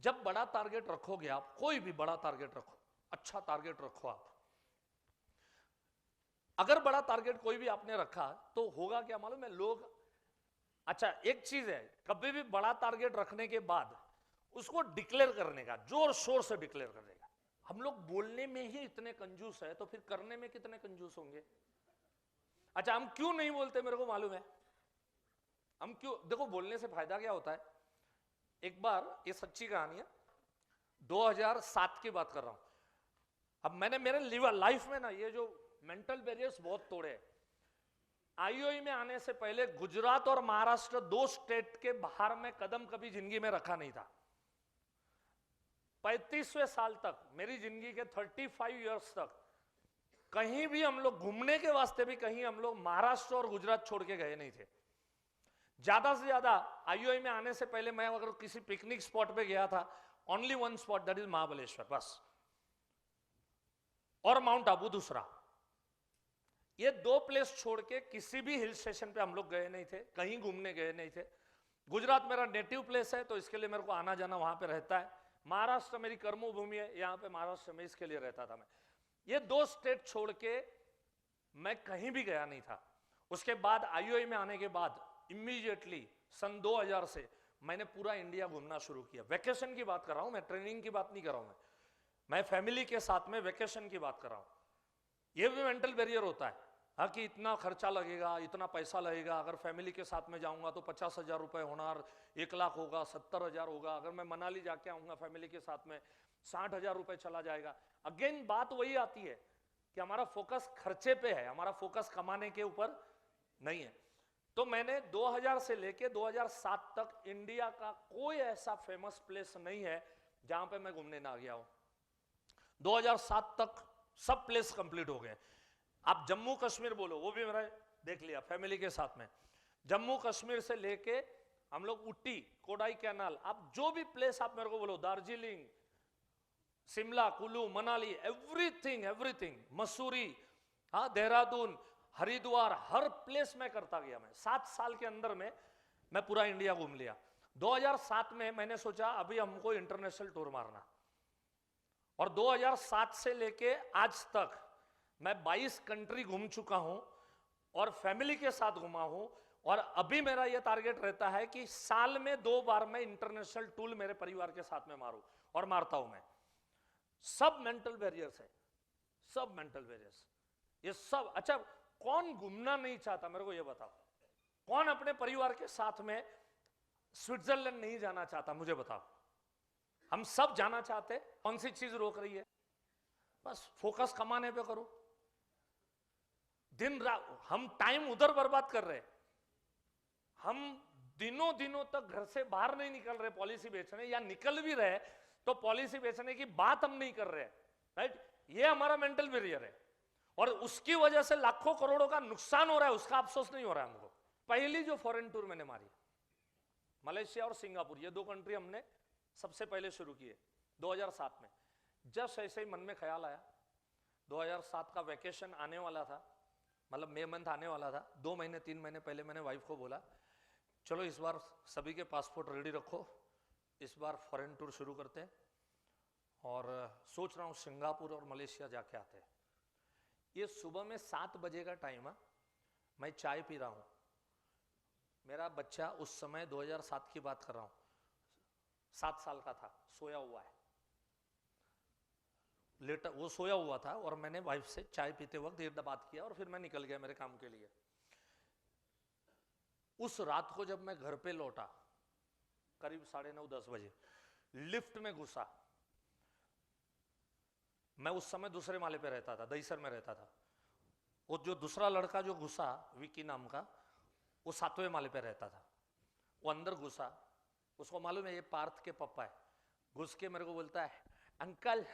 जब बड़ा टारगेट रखोगे आप, कोई भी बड़ा टारगेट रखो, अच्छा टारगेट रखो आप, अगर बड़ा टारगेट कोई भी आपने रखा तो होगा क्या मालूम है लोग। अच्छा एक चीज है, कभी भी बड़ा टारगेट रखने के बाद उसको डिक्लेयर करने का, जोर शोर से डिक्लेयर करने का। हम लोग बोलने में ही इतने कंजूस है तो फिर करने में कितने कंजूस होंगे। अच्छा हम क्यों नहीं बोलते मेरे को मालूम है, हम क्यों, देखो बोलने से फायदा क्या होता है। एक बार, ये सच्ची कहानी है, 2007 की बात कर रहा हूं। अब मैंने मेरे लाइफ में ना ये जो मेंटल बैरियर्स बहुत तोड़े। आईओई में आने से पहले गुजरात और महाराष्ट्र, दो स्टेट के बाहर में कदम कभी जिंदगी में रखा नहीं था। 35वें साल तक, मेरी जिंदगी के 35 इयर्स तक कहीं भी हम लोग घूमने के वास्ते भी कहीं हम लोग महाराष्ट्र और गुजरात छोड़ के गए नहीं थे। ज्यादा से ज्यादा आईओई में आने से पहले मैं अगर किसी पिकनिक स्पॉट पे गया था, only one spot, that is Mahabaleshwar, बस, और माउंट आबू दूसरा। ये दो प्लेस छोड़ के किसी भी हिल स्टेशन पे हम लोग गए नहीं थे, कहीं घूमने गए नहीं थे। गुजरात मेरा नेटिव प्लेस है तो इसके लिए मेरे को आना जाना वहां पे रहता है। महाराष्ट्र मेरी कर्मभूमि है, यहां पे महाराष्ट्र में इसके लिए रहता था मैं। ये दो स्टेट छोड़ के मैं कहीं भी गया नहीं था। उसके बाद आईओई में आने के बाद इमीडिएटली सन 2000 से मैंने पूरा इंडिया घूमना शुरू किया। वैकेशन की बात कर रहा हूं मैं, ट्रेनिंग की बात नहीं कर रहा हूं मैं फैमिली के साथ में वैकेशन की बात कर रहा हूं। ये भी मेंटल बैरियर होता है, हाँ, कि इतना खर्चा लगेगा, इतना पैसा लगेगा, अगर फैमिली के साथ में जाऊंगा तो 50,000 रुपए होना, 1 लाख होगा, 70,000 होगा, अगर मैं मनाली जाके आऊंगा फैमिली के साथ में 60,000 रुपए चला जाएगा। अगेन बात वही आती है कि हमारा फोकस खर्चे पे है, हमारा फोकस कमाने के ऊपर नहीं है। तो मैंने 2000 से लेके 2007 तक इंडिया का कोई ऐसा फेमस प्लेस नहीं है जहां पे मैं घूमने ना गया हूं। 2007 तक सब प्लेस कंप्लीट हो गए। आप जम्मू कश्मीर बोलो, वो भी मैंने देख लिया फैमिली के साथ में। जम्मू कश्मीर से लेके हम लोग ऊटी, कोडाई कैनाल, आप जो भी प्लेस आप मेरे को बोलो, दार्जिलिंग, शिमला, कुल्लू, मनाली, एवरीथिंग एवरीथिंग, मसूरी, हाँ, देहरादून, हरिद्वार, हर प्लेस में करता गया। मैं 7 साल के अंदर में मैं पूरा इंडिया घूम लिया। 2007 में मैंने सोचा अभी हमको इंटरनेशनल टूर मारना, और 2007 से लेके आज तक मैं 22 कंट्री घूम चुका हूं और फैमिली के साथ घूमा हूं। और अभी मेरा यह टारगेट रहता है कि साल में 2 बार मैं इंटरनेशनल टूर मेरे परिवार के साथ में मारूं, और मारता हूं मैं। सब मेंटल बैरियर्स है, सब मेंटल बैरियर्स, ये सब। अच्छा कौन घूमना नहीं चाहता मेरे को ये बताओ, कौन अपने परिवार के साथ में स्विट्जरलैंड नहीं जाना चाहता, मुझे बताओ। हम सब जाना चाहते, कौन सी चीज रोक रही है? बस फोकस कमाने पे करो। दिन रात हम टाइम उधर बर्बाद कर रहे हैं, हम दिनों दिनों तक घर से बाहर नहीं निकल रहे पॉलिसी बेचने, या निकल भी रहे तो पॉलिसी बेचने की बात हम नहीं कर रहे, राइट? ये हमारा मेंटल बैरियर है, और उसकी वजह से लाखों करोड़ों का नुकसान हो रहा है, उसका अफसोस नहीं हो रहा है हमको। पहली जो फॉरेन टूर मैंने मारी, मलेशिया और सिंगापुर, ये 2 कंट्री हमने सबसे पहले शुरू किए 2007 में। जस्ट ऐसे ही मन में ख्याल आया, 2007 का वैकेशन आने वाला था, मतलब मई मंथ आने वाला था। 2 महीने 3 महीने पहले मैंने वाइफ को बोला, चलो इस बार सभी के पासपोर्ट रेडी रखो, इस बार फॉरेन टूर शुरू करते हैं, और सोच रहा हूँ सिंगापुर और मलेशिया जाके आते हैं। ये सुबह में 7 बजे का टाइम है, मैं चाय पी रहा हूँ, मेरा बच्चा उस समय 2007 की बात कर रहा हूँ 7 साल का था, सोया हुआ है, लेटर वो सोया हुआ था, और मैंने वाइफ से चाय पीते वक्त ये बात किया, और फिर मैं निकल गया मेरे काम के लिए। उस रात को जब मैं घर पे लौटा करीब 9:30-10 बजे, लिफ्ट में घुसा, मैं उस समय दूसरे माले पे रहता था, दहीसर में रहता था। वो जो दूसरा लड़का जो घुसा, विकी नाम का, वो 7वें माले पे रहता था। वो अंदर घुसा, उसको मालूम है ये पार्थ के पापा है। घुस के मेरे को बोलता है, अंकल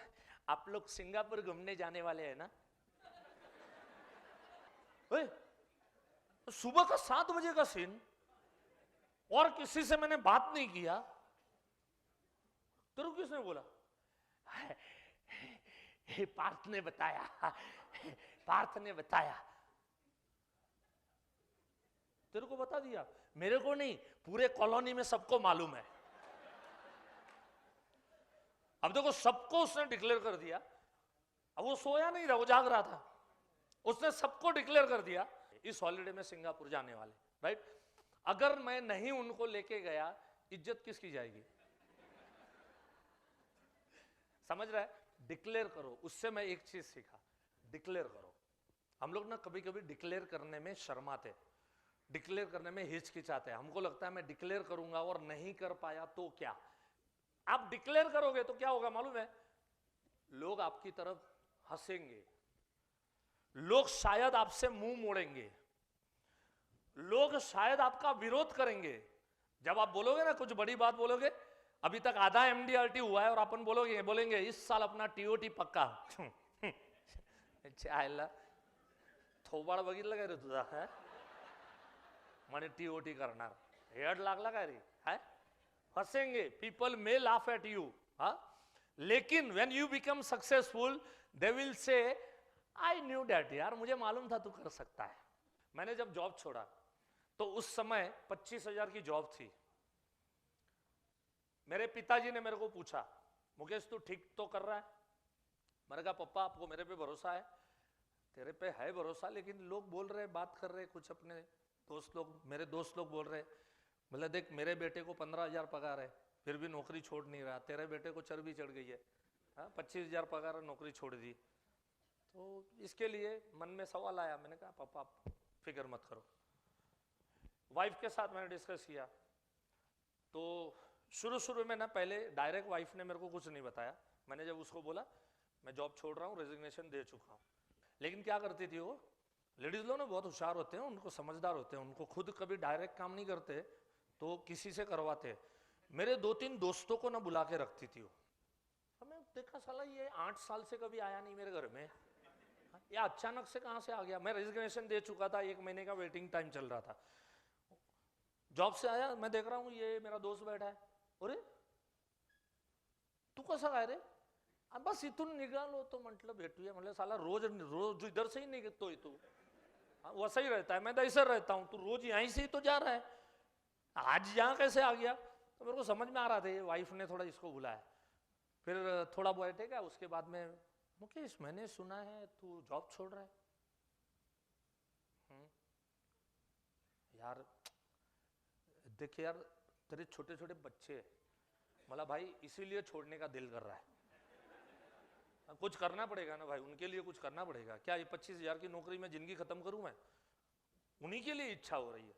आप लोग सिंगापुर घूमने जाने वाले हैं ना? सुबह का 7 बजे का सीन, और किसी से मैंने बात नहीं किया। तेरे को किसने बोला? पार्थ ने बताया, पार्थ ने बताया। तेरे को बता दिया? मेरे को नहीं, पूरे कॉलोनी में सबको मालूम है। अब देखो सबको उसने डिक्लेयर कर दिया। अब वो सोया नहीं था, वो जाग रहा था। उसने सबको डिक्लेयर कर दिया इस हॉलीडे में सिंगापुर जाने वाले, राइट। अगर मैं नहीं उनको लेके गया, इज्जत किसकी जाएगी? समझ रहा है? डिक्लेयर करो। उससे मैं एक चीज सीखा, डिक्लेयर करो। हम लोग ना कभी कभी डिक्लेयर करने में शर्माते, डिक्लेयर करने में हिचकिचाते हैं। हमको लगता है मैं डिक्लेयर करूंगा और नहीं कर पाया तो क्या। आप डिक्लेयर करोगे तो क्या होगा मालूम है? लोग आपकी तरफ हंसेंगे, लोग शायद आपसे मुंह मोड़ेंगे, लोग शायद आपका विरोध करेंगे। जब आप बोलोगे ना, कुछ बड़ी बात बोलोगे, अभी तक आधा एमडीआरटी हुआ है और अपन बोलेंगे इस साल अपना टीओटी पक्का। थोबाड बघितलं काय रे तुझा? म्हणे टीओटी करणार, हेड लागला काय रे? है हंसेंगे, people may laugh at you, हाँ। लेकिन when you become successful they will say I new that, यार मुझे मालूम था तू कर सकता है। मैंने जब जॉब छोड़ा तो उस समय 25,000 की जॉब थी। मेरे पिताजी ने मेरे को पूछा, मुकेश तू ठीक तो कर रहा है? मैंने कहा पप्पा आपको मेरे पे भरोसा है? तेरे पे है भरोसा, लेकिन लोग बोल रहे, बात कर रहे, कुछ अपने दोस्त लोग, मेरे दोस्त लोग बोल रहे, बोले देख मेरे बेटे को 15,000 पगार है, फिर भी नौकरी छोड़ नहीं रहा। तेरे बेटे को चर्बी चढ़ गई है, 25,000 पगार है, नौकरी छोड़ दी। तो इसके लिए मन में सवाल आया। मैंने कहा पापा आप फिक्र मत करो। वाइफ के साथ मैंने डिस्कस किया। तो शुरू में ना, पहले डायरेक्ट वाइफ ने मेरे को कुछ नहीं बताया। मैंने जब उसको बोला मैं जॉब छोड़ रहा हूँ, रेजिग्नेशन दे चुका हूँ, लेकिन क्या करती थी वो, लेडीज लोग ना बहुत होशियार होते हैं, उनको समझदार होते हैं, उनको खुद कभी डायरेक्ट काम नहीं करते तो किसी से करवाते। मेरे 2-3 दोस्तों को ना बुला के रखती थी वो। हमें देखा साला ये 8 साल से कभी आया नहीं मेरे घर में, या अचानक से कहां से आ गया। मैं रेजिग्नेशन दे चुका था, 1 महीने का वेटिंग टाइम चल रहा था। जॉब से आया, मैं देख रहा हूं ये मेरा दोस्त बैठा है। अरे तू कसा काय रे? बस इथून निघालो तो म्हटलं भेटूया। म्हटलं साला रोज इधर से ही निकलतोय तू? वैसा ही रहता है, मैं तो ऐसा रहता हूं, तू रोज यहीं से ही तो जा रहा है, आज यहाँ कैसे आ गया? तो मेरे को समझ में आ रहा था, वाइफ ने थोड़ा इसको बुलाया। फिर थोड़ा बैठेगा, उसके बाद में मुकेश मैंने सुना है तू जॉब छोड़ रहा है। यार देख यार, तेरे छोटे छोटे बच्चे, बोला भाई इसीलिए छोड़ने का दिल कर रहा है। कुछ करना पड़ेगा ना भाई, उनके लिए कुछ करना पड़ेगा। क्या ये 25,000 की नौकरी में जिंदगी खत्म करूं मैं? उन्हीं के लिए इच्छा हो रही है।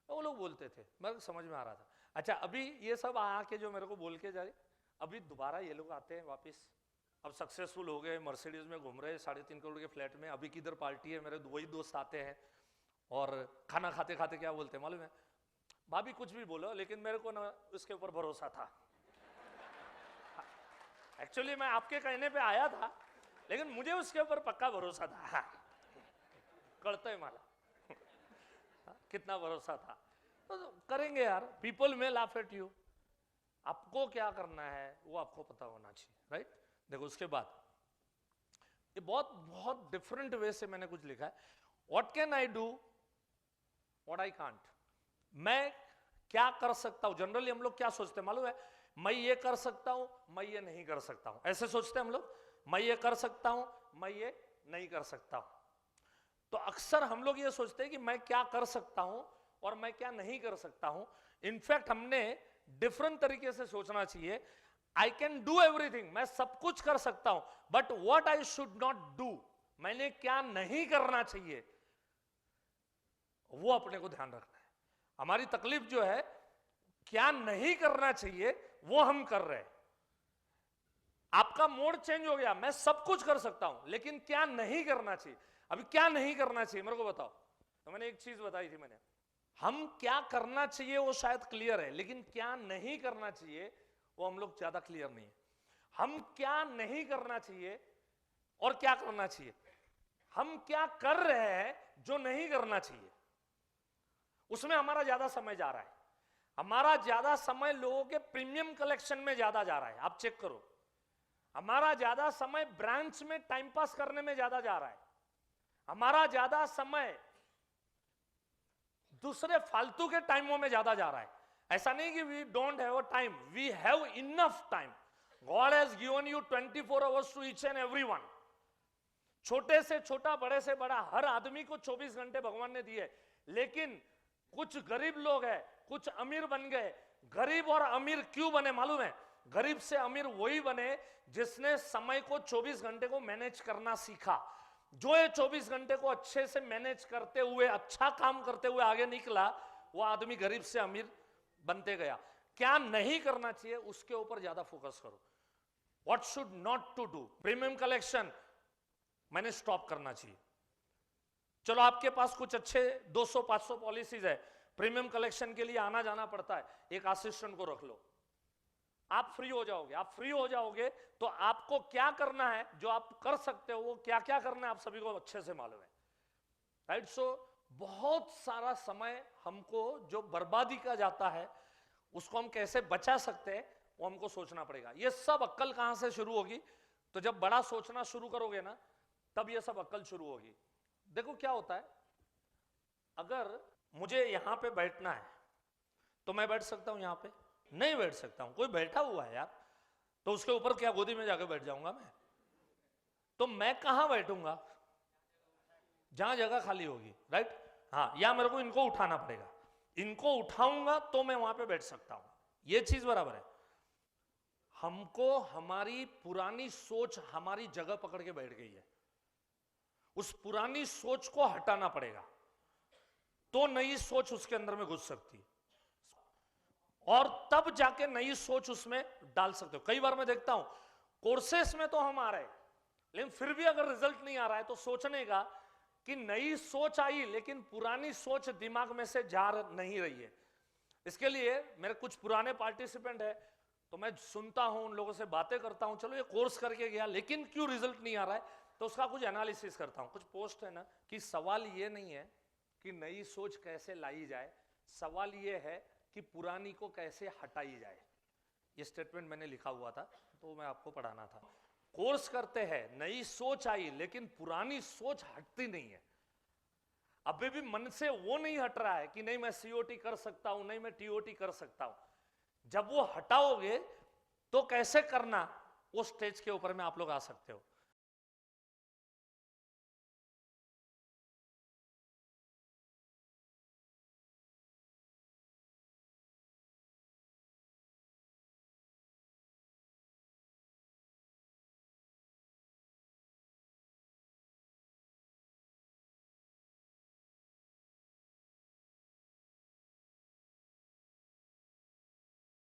वो लोग बोलते थे, मेरे समझ में आ रहा था। अच्छा अभी ये सब आके जो मेरे को बोल के जाए, अभी दोबारा ये लोग आते हैं वापस, अब सक्सेसफुल हो गए, मर्सिडीज में घूम रहे, 3.5 करोड़ के फ्लैट में। अभी किधर पार्टी है, मेरे वही दोस्त आते हैं और खाना खाते खाते क्या बोलते हैं मालूम है? भाभी कुछ भी बोलो, लेकिन मेरे को ना उसके ऊपर भरोसा था। एक्चुअली मैं आपके कहने पे आया था, लेकिन मुझे उसके ऊपर पक्का भरोसा था। कळतंय मला कितना भरोसा था। तो करेंगे यार, पीपल में लाफ एट यू। आपको क्या करना है वो आपको पता होना चाहिए, राइट। देखो उसके बाद ये बहुत बहुत डिफरेंट वे से मैंने कुछ लिखा है। What can I do, what I can't. मैं क्या कर सकता हूं। जनरली हम लोग क्या सोचते हैं मालूम है? मैं ये कर सकता हूं, मैं ये नहीं कर सकता हूं, ऐसे सोचते हैं हम लोग। मैं ये कर सकता हूं, मैं ये नहीं कर सकता हूं। तो अक्सर हम लोग ये सोचते हैं कि मैं क्या कर सकता हूं और मैं क्या नहीं कर सकता हूं। इनफैक्ट हमने डिफरेंट तरीके से सोचना चाहिए। आई कैन डू एवरीथिंग, मैं सब कुछ कर सकता हूं, but what I should not do, मैंने क्या नहीं करना चाहिए, वो अपने को ध्यान रखना है। हमारी तकलीफ जो है, क्या नहीं करना चाहिए वो हम कर रहे हैं। आपका मोड चेंज हो गया, मैं सब कुछ कर सकता हूं, लेकिन क्या नहीं करना चाहिए। अभी क्या नहीं करना चाहिए मेरे को बताओ। तो मैंने एक चीज बताई थी, मैंने हम क्या करना चाहिए वो शायद क्लियर है, लेकिन क्या नहीं करना चाहिए वो हम लोग ज्यादा क्लियर नहीं है। हम क्या नहीं करना चाहिए और क्या करना चाहिए। हम क्या कर रहे हैं जो नहीं करना चाहिए, उसमें हमारा ज्यादा समय जा रहा है। हमारा ज्यादा समय लोगों के प्रीमियम कलेक्शन में ज्यादा जा रहा है। आप चेक करो, हमारा ज्यादा समय ब्रांच में टाइम पास करने में ज्यादा जा रहा है। हमारा ज्यादा समय दूसरे फालतू के टाइमों में ज्यादा जा रहा है। ऐसा नहीं कि we don't have time, we have enough time. God has given you 24 hours to each and everyone. छोटे से छोटा, बड़े से बड़ा, हर आदमी को 24 घंटे भगवान ने दिए। लेकिन कुछ गरीब लोग हैं, कुछ अमीर बन गए। गरीब और अमीर क्यों बने मालूम है? गरीब से अमीर वही बने जिसने समय को 24 घंटे को मैनेज करना सीखा। जो ये 24 घंटे को अच्छे से मैनेज करते हुए, अच्छा काम करते हुए आगे निकला, वो आदमी गरीब से अमीर बनते गया। क्या नहीं करना चाहिए उसके ऊपर ज्यादा फोकस करो। What should not to do. Premium collection मैंने स्टॉप करना चाहिए। चलो आपके पास कुछ अच्छे 200-500 पॉलिसीज है, प्रीमियम कलेक्शन के लिए आना जाना पड़ता है, एक असिस्टेंट को रख लो, आप फ्री हो जाओगे। आप फ्री हो जाओगे तो आपको क्या करना है, जो आप कर सकते हो, वो क्या क्या करना है आप सभी को अच्छे से मालूम है, राइट। सो बहुत सारा समय हमको जो बर्बादी का जाता है उसको हम कैसे बचा सकते हैं वो हमको सोचना पड़ेगा। ये सब अक्ल कहां से शुरू होगी? तो जब बड़ा सोचना शुरू करोगे ना, तब ये सब अक्ल शुरू होगी। देखो क्या होता है, अगर मुझे यहां पे बैठना है तो मैं बैठ सकता हूं, यहां पे नहीं बैठ सकता हूं। कोई बैठा हुआ है यार, तो उसके ऊपर क्या गोदी में जाके बैठ जाऊंगा मैं? तो मैं कहां बैठूंगा? जहां जगह खाली होगी, राइट। हाँ, या मेरे को इनको उठाना पड़ेगा, इनको उठाऊंगा तो मैं वहां पे बैठ सकता हूं। ये चीज बराबर है। हमको हमारी पुरानी सोच हमारी जगह पकड़ के बैठ गई है, उस पुरानी सोच को हटाना पड़ेगा, तो नई सोच उसके अंदर में घुस सकती है, और तब जाके नई सोच उसमें डाल सकते हो। कई बार मैं देखता हूं कोर्सेस में तो हम आ रहे हैं, लेकिन फिर भी अगर रिजल्ट नहीं आ रहा है तो सोचने का कि नई सोच आई लेकिन पुरानी सोच दिमाग में से जा नहीं रही है। इसके लिए मेरे कुछ पुराने पार्टिसिपेंट है, तो मैं सुनता हूं, उन लोगों से बातें करता हूं, चलो ये कोर्स करके गया लेकिन क्यों रिजल्ट नहीं आ रहा है, तो उसका कुछ एनालिसिस करता हूं। कुछ पोस्ट है ना कि सवाल ये नहीं है कि नई सोच कैसे लाई जाए, सवाल ये है कि पुरानी को कैसे हटाई जाए। ये स्टेटमेंट मैंने लिखा हुआ था, तो मैं आपको पढ़ाना था। कोर्स करते हैं, नई सोच आई लेकिन पुरानी सोच हटती नहीं है। अभी भी मन से वो नहीं हट रहा है कि नहीं मैं सीओटी कर सकता हूं, नहीं मैं टीओटी कर सकता हूं। जब वो हटाओगे तो कैसे करना, वो स्टेज के ऊपर में आप लोग आ सकते हो।